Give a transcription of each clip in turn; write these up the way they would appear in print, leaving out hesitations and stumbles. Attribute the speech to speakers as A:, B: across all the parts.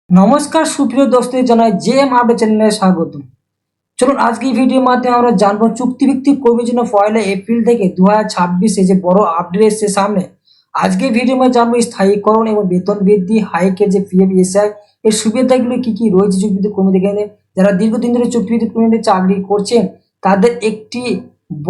A: নমস্কার সুপ্রিয় দোস্তদের জানাই জেএম আপডেট চ্যানেলে স্বাগত। চলুন আজকে এই ভিডিওর মাধ্যমে আমরা জানবো চুক্তিভিত্তিক কর্মীর জন্য 1 এপ্রিল থেকে 2026 যে বড় আপডেট এসছে সামনে। আজকে ভিডিওর মধ্যে জানবো স্থায়ীকরণ এবং বেতন বৃদ্ধি হাইকের যে পিএফ এসআই এর সুবিধাগুলো কি কি রয়েছে চুক্তিভিত্তিক কর্মীদের ক্ষেত্রে। যারা দীর্ঘদিন ধরে চুক্তিভিত্তিক কর্মীদের চাকরি করছেন তাদের একটি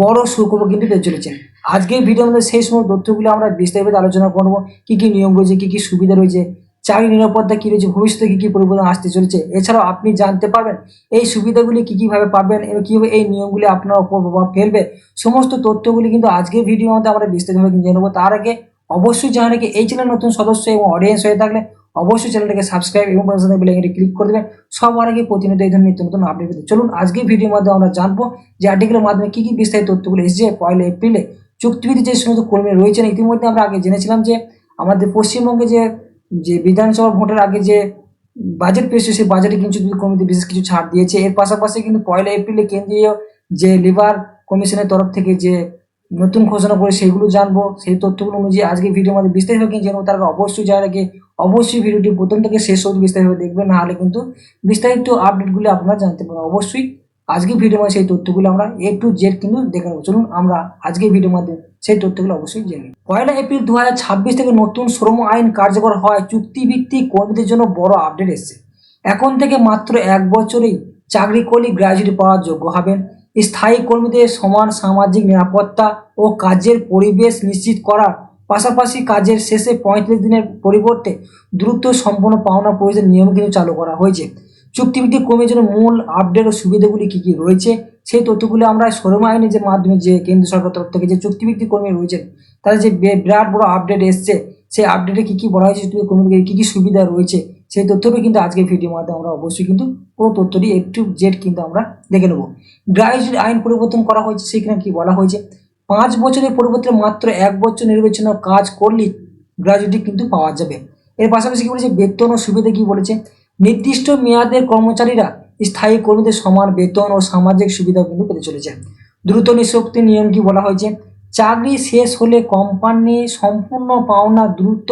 A: বড় সুখবর কিন্তু পেয়ে চলেছেন। আজকে ভিডিওর মধ্যে সেই সমস্ত তথ্যগুলো আমরা বিস্তারিত আলোচনা করবো, কি কি নিয়ম রয়েছে, কি কি সুবিধা রয়েছে, চাকরি নিরাপত্তা কি রয়েছে, ভবিষ্যতে কি কি পরিবর্তন আসতে চলেছে। এছাড়াও আপনি জানতে পারবেন এই সুবিধাগুলি কি কিভাবে পাবেন এবং কিভাবে এই নিয়মগুলি আপনার উপর প্রভাব ফেলবে। সমস্ত তথ্যগুলি কিন্তু আজকের ভিডিওর মধ্যে আমরা বিস্তারিতভাবে জেনে নেবো। তার আগে অবশ্যই জানা নাকি এই চ্যানেল নতুন সদস্য এবং অডিয়েন্স হয়ে থাকলে অবশ্যই চ্যানেলটাকে সাবস্ক্রাইব এবং পাশে থাকা বেল আইকনটি ক্লিক করে দেবেন সবার আগে প্রতিনিয়ত এই ধরনের নিত্য নতুন আপডেট পেতে। চলুন আজকের ভিডিওর মধ্যে আমরা জানবো যে আর্টিকেলের মাধ্যমে কি কি বিস্তারিত তথ্যগুলো এসেছে 1 এপ্রিলে চুক্তিভিত্তিক যে সমস্ত কর্মী রয়েছেন। ইতিমধ্যে আমরা আগে জেনেছিলাম যে আমাদের পশ্চিমবঙ্গে যে যে বিধানসভা ভোটের আগে যে বাজেট পেয়েছে সেই বাজেটে কিন্তু কর্মীদের বিশেষ কিছু ছাড় দিয়েছে। এর পাশাপাশি কিন্তু 1 এপ্রিলে কেন্দ্রীয় যে লিবার কমিশনের তরফ থেকে যে নতুন ঘোষণা করে সেগুলো জানবো। সেই তথ্যগুলো অনুযায়ী আজকে ভিডিওর মধ্যে বিস্তারিতভাবে কিন্তু জানবো। তার আগে অবশ্যই যাওয়ার আগে অবশ্যই ভিডিওটি প্রথম থেকে শেষ অবধি বিস্তারিতভাবে দেখবেন, না হলে কিন্তু বিস্তারিত আপডেটগুলো আপনারা জানতে পারবেন। অবশ্যই আজকে ভিডিওর মধ্যে সেই তথ্যগুলো আমরা A to Z কিন্তু দেখে নেবো। চলুন আমরা আজকে ভিডিওর মধ্যে সেই তথ্যগুলো অবশ্যই জেনে। 1 এপ্রিল 2026 থেকে নতুন শ্রম আইন কার্যকর হয় চুক্তিভিত্তিক কর্মীদের জন্য বড় আপডেট এসেছে। এখন থেকে মাত্র 1 বছরেই চাকরি করলে গ্র্যাজুয়েট পাওয়ার যোগ্য হবেন। স্থায়ী কর্মীদের সমান সামাজিক নিরাপত্তা ও কাজের পরিবেশ নিশ্চিত করার পাশাপাশি কাজের শেষে 35 দিনের পরিবর্তে দ্রুত সম্পন্ন পাওনা প্রয়োজন নিয়ম কিন্তু চালু করা হয়েছে। চুক্তিভিত্তিক কর্মীর জন্য মূল আপডেট ও সুবিধাগুলি কি কি রয়েছে সেই তথ্যগুলো আমরা শ্রম আইনের যে মাধ্যমে যে কেন্দ্র সরকার তরফ থেকে যে চুক্তিভিত্তিক কর্মী রয়েছেন তাদের যে বিরাট বড় আপডেট এসছে, সেই আপডেটে কি কি বলা হয়েছে, চুক্তিভিত্তিক কর্মীদের কি কি সুবিধা রয়েছে সেই তথ্যটা কিন্তু আজকের ভিডিওর মাধ্যমে আমরা অবশ্যই কিন্তু পুরো তথ্যটি A to Z কিন্তু আমরা দেখে নেব। গ্র্যাজুয়েট আইন পরিবর্তন করা হয়েছে, সেখানে কি বলা হয়েছে 5 বছরের পরিবর্তে মাত্র 1 বছর নির্বাচনে কাজ করলে গ্র্যাজুয়েটি কিন্তু পাওয়া যাবে। এর পাশাপাশি কি বলেছে বেতন ও সুবিধা কি বলেছে, নির্দিষ্ট মেয়াদের কর্মচারীরা স্থায়ী কর্মীদের সমান বেতন ও সামাজিক সুবিধা কিন্তু পেতে চলেছে। দ্রুত নিষ্পত্তির নিয়ম কি বলা হয়েছে, চাকরি শেষ হলে কোম্পানি সম্পূর্ণ পাওনা দ্রুত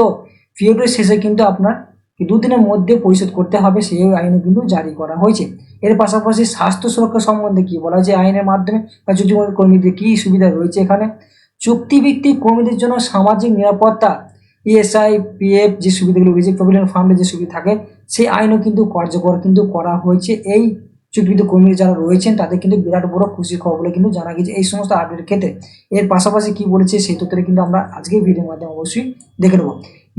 A: পিরিয়ডের শেষে কিন্তু আপনার 2 দিনের মধ্যে পরিশোধ করতে হবে, সেই আইনে কিন্তু জারি করা হয়েছে। এর পাশাপাশি স্বাস্থ্য সুরক্ষা সম্বন্ধে কি বলা হয়েছে আইনের মাধ্যমে বা চুক্তিভিত্তিক কর্মীদের কি সুবিধা রয়েছে এখানে। চুক্তিভিত্তিক কর্মীদের জন্য সামাজিক নিরাপত্তা ইএসআই পিএফ যে সুবিধাগুলো রয়েছে, প্রভিডেন্ট ফান্ডের যে সুবিধা থাকে সেই আইনও কিন্তু কার্যকর কিন্তু করা হয়েছে। এই চুক্তিভিত্তিক কর্মী যারা রয়েছেন তাদের কিন্তু বিরাট বড় খুশির খবর বলে কিন্তু জানা গেছে এই সমস্ত আপডেটের ক্ষেত্রে। এর পাশাপাশি কি বলেছে সেই তথ্যটা কিন্তু আমরা আজকের ভিডিওর মাধ্যমে অবশ্যই দেখে নেব।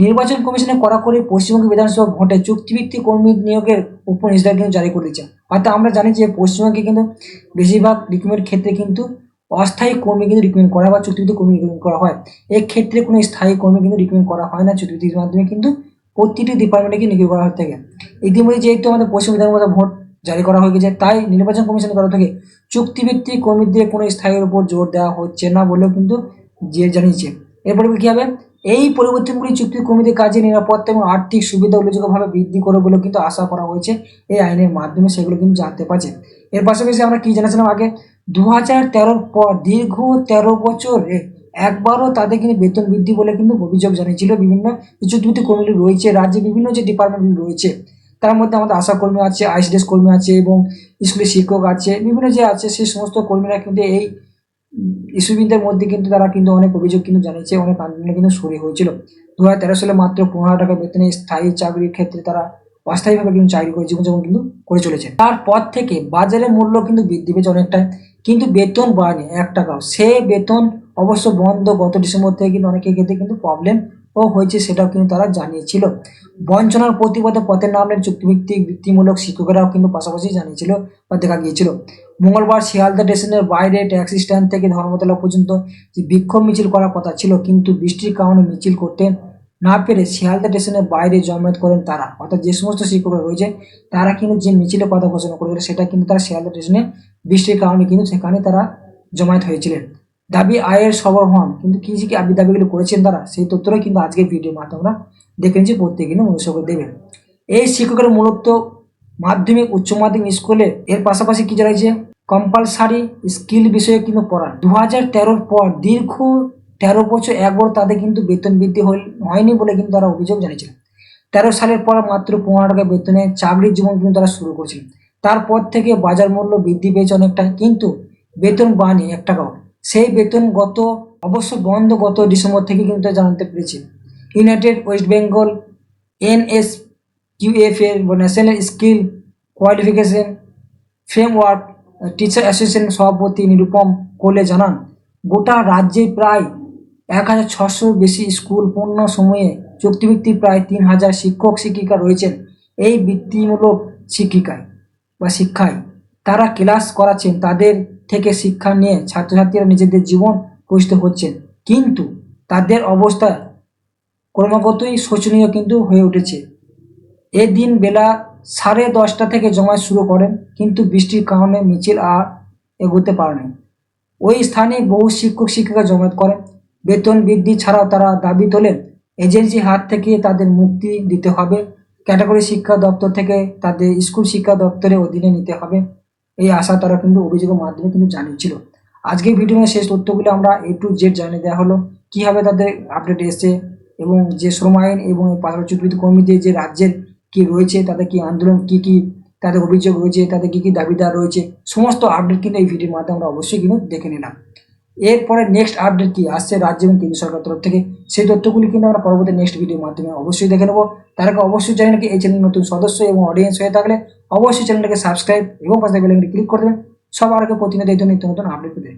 A: নির্বাচন কমিশনে কড়াকড়ি পশ্চিমবঙ্গ বিধানসভা ভোটে চুক্তিভিত্তিক কর্মী নিয়োগের উপর নিষেধাজ্ঞা কিন্তু জারি করে দিয়েছে। অর্থাৎ আমরা জানি যে পশ্চিমবঙ্গে কিন্তু বেশিরভাগ রিক্রুটমেন্ট ক্ষেত্রে কিন্তু অস্থায়ী কর্মী কিন্তু রিক্রুটমেন্ট করা বা চুক্তিভিত্তিক কর্মী রিক্রুটমেন্ট করা হয়। এক্ষেত্রে কোনো স্থায়ী কর্মী কিন্তু রিক্রুটমেন্ট করা হয় না, চুক্তিভিত্তির মাধ্যমে কিন্তু প্রতিটি ডিপার্টমেন্টে কিন্তু নিয়োগ করা হয়ে থাকে। ইতিমধ্যে যেহেতু আমাদের পশ্চিম বিধানসভা ভোট জারি করা হয়ে গেছে, তাই নির্বাচন কমিশনের তরফ থেকে চুক্তিভিত্তিক কর্মীদের কোনো স্থায়ীর উপর জোর দেওয়া হচ্ছে না বলেও কিন্তু জানিয়েছে। এরপরে কি হবে, এই পরিবর্তনগুলি চুক্তি কর্মীদের কাজে নিরাপত্তা এবং আর্থিক সুবিধা উল্লেখযোগ্যভাবে বৃদ্ধি করে বলেও কিন্তু আশা করা হয়েছে এই আইনের মাধ্যমে, সেগুলো কিন্তু জানতে পারছে। এর পাশাপাশি আমরা কি জেনেছিলাম আগে 2013 পর দীর্ঘ 13 বছরে একবারও তাদের কিন্তু বেতন বৃদ্ধি বলে কিন্তু অভিযোগ জানিয়েছিল বিভিন্ন চুক্তিভিত্তিক কর্মী রয়েছে। রাজ্যে বিভিন্ন যে ডিপার্টমেন্টগুলি রয়েছে তার মধ্যে আমাদের আশা কর্মী আছে, আইসিডিএস কর্মী আছে এবং স্কুলের শিক্ষক আছে, বিভিন্ন যে আছে সেই সমস্ত কর্মীরা কিন্তু এই ইস্যুবিনদের মধ্যে কিন্তু তারা কিন্তু অনেক অভিযোগ কিন্তু জানিয়েছে, অনেক আন্দোলনে কিন্তু সরে হয়েছিল। 2013 সালে মাত্র 15 টাকা বেতনে স্থায়ী চাকরির ক্ষেত্রে তারা অস্থায়ীভাবে কিন্তু চাকরি করে জীবনযাপন কিন্তু করে চলেছে। তারপর থেকে বাজারের মূল্য কিন্তু বৃদ্ধি পেয়েছে অনেকটাই, কিন্তু বেতন বাড়েনি 1 টাকাও। সে বেতন অবশ্য বন্ধ গত ডিসেম্বর থেকে, কিন্তু অনেকের ক্ষেত্রে কিন্তু প্রবলেম ও হয়েছে সেটাও কিন্তু তারা জানিয়েছিল। বঞ্চনার প্রতিবাদে পথে নামলেন চুক্তিভিত্তিক বৃত্তিমূলক শিক্ষকেরাও কিন্তু পাশাপাশি জানিয়েছিল বা দেখা গিয়েছিল। মঙ্গলবার শিয়ালদা স্টেশনের বাইরে ট্যাক্সি স্ট্যান্ড থেকে ধর্মতলা পর্যন্ত যে বিক্ষোভ মিছিল করার কথা ছিল, কিন্তু বৃষ্টির কারণে মিছিল করতে না পেরে শিয়ালদা স্টেশনের বাইরে জমায়েত করেন তারা। অর্থাৎ যে সমস্ত শিক্ষকরা রয়েছে তারা কিন্তু যে মিছিলের কথা ঘোষণা করেছিল সেটা কিন্তু তারা শিয়ালদা স্টেশনে বৃষ্টির কারণে কিন্তু সেখানে তারা জমায়েত হয়েছিলেন। দাবি আয়ের সবরহন, কিন্তু কি যে দাবিগুলো করেছেন তারা সেই তথ্যটাই কিন্তু আজকের ভিডিওর মাধ্যমে আমরা দেখে নিচ্ছি, প্রত্যেকে কিন্তু মনুষ্য করে দেবেন। এই শিক্ষকের মূলত মাধ্যমিক উচ্চ মাধ্যমিক স্কুলে এর পাশাপাশি কি রয়েছে কম্পালসারি স্কিল বিষয়ে কিন্তু পড়ান। 2013 পর দীর্ঘ 13 বছর একবার তাদের কিন্তু বেতন বৃদ্ধি হয়নি বলে কিন্তু তারা অভিযোগ জানিয়েছিলেন। সালের পর মাত্র 15 টাকা বেতনে চাকরির জীবন কিন্তু তারা শুরু করছিলেন। তারপর থেকে বাজার মূল্য বৃদ্ধি পেয়েছে অনেকটা, কিন্তু বেতন বাড়েনি 1 টাকাও। সেই বেতন অবশ্য বন্ধ গত ডিসেম্বর থেকে কিন্তু জানতে পেরেছি। ইউনাইটেড ওয়েস্ট বেঙ্গল NSQF এর national skill qualification framework teacher association সভাপতি নিরুপম কোলে জানান, গোটা রাজ্যে প্রায় 1600 বেশি স্কুল পূর্ণ সময়ে চুক্তিভিত্তিক প্রায় 3000 শিক্ষক শিক্ষিকা রয়েছেন। এই বৃত্তিমূলক শিক্ষায় তারা ক্লাস করাচ্ছেন, তাদের থেকে শিক্ষা নিয়ে ছাত্রছাত্রীরা নিজেদের জীবন প্রতিষ্ঠিত হচ্ছেন, কিন্তু তাদের অবস্থা ক্রমাগতই শোচনীয় কিন্তু হয়ে উঠেছে। এদিন বেলা 10:30 থেকে জমায়েত শুরু করেন, কিন্তু বৃষ্টির কারণে মিছিল আর এগোতে পারেনি। ওই স্থানে বহু শিক্ষক শিক্ষিকা জমায়েত করেন। বেতন বৃদ্ধি ছাড়াও তারা দাবি তোলেন এজেন্সির হাত থেকে তাদের মুক্তি দিতে হবে, ক্যাটাগরি শিক্ষা দপ্তর থেকে তাদের স্কুল শিক্ষা দপ্তরের অধীনে নিতে হবে। এই আশা তারা কিন্তু অভিযোগের মাধ্যমে কিন্তু জানিয়েছিল। আজকের ভিডিওর শেষ তথ্যগুলো আমরা A to Z জানিয়ে দেওয়া হলো, কীভাবে তাদের আপডেট এসছে এবং যে শ্রম আইন এবং পাশাপাশি চুক্তিভিত্তিক কর্মীদের যে রাজ্যের কি রয়েছে, তাদের কি আন্দোলন, কি তাদের অভিযোগ রয়েছে, তাদের কি দাবিদার রয়েছে, সমস্ত আপডেট কিন্তু এই ভিডিওর মাধ্যমে আমরা অবশ্যই কিন্তু দেখে নিলাম। এরপরে নেক্সট আপডেট কি আসছে রাজ্য এবং কেন্দ্র সরকার তরফ থেকে, সেই তথ্যগুলি কিন্তু আমরা পরবর্তী নেক্সট ভিডিওর মাধ্যমে অবশ্যই দেখে নেবো। তার আগে অবশ্যই চ্যানেলকে এই চ্যানেল নতুন সদস্য এবং অডিয়েন্স হয়ে থাকলে অবশ্যই চ্যানেলটাকে সাবস্ক্রাইব এবং পাশে বেল আইকনটি ক্লিক করে দেবেন সবার আগে প্রতিনিয়ত নিত্য নতুন আপডেট পেতে।